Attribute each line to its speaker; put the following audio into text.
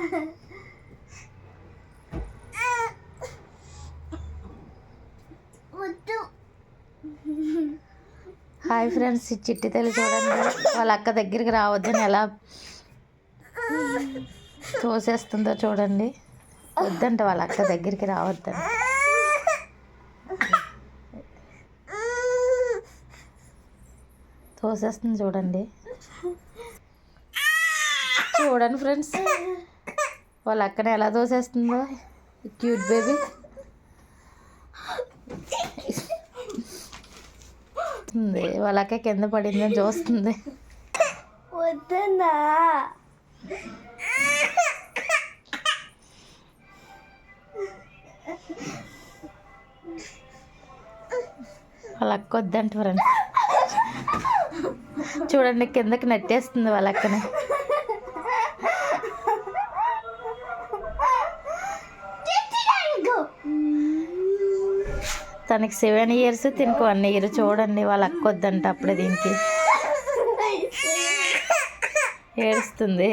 Speaker 1: Hi friends, ఈ చిట్టి తల్లి చూడండి వాళ్ళ అక్క దగ్గరికి రావద్దని ఎలా తోసేస్తుందో చూడండి. వద్దంట వాళ్ళ అక్క దగ్గరికి రావద్దని. తోసేస్తుంది చూడండి. చూడండి ఫ్రెండ్స్, వాళ్ళ అక్కని ఎలా తోసేస్తుందో క్యూట్ బేబీ. వాళ్ళ అక్క కింద పడిందని చూస్తుంది.
Speaker 2: వద్దన్నా
Speaker 1: వాళ్ళ అక్క వద్దంట ఫ్రెండ్స్. చూడండి కిందకి నెట్టేస్తుంది వాళ్ళ అక్కని. తనకి 7 years, తినకు 1 year. చూడండి వాళ్ళ అక్క వద్దంట అప్పుడే దీనికి ఏడుస్తుంది.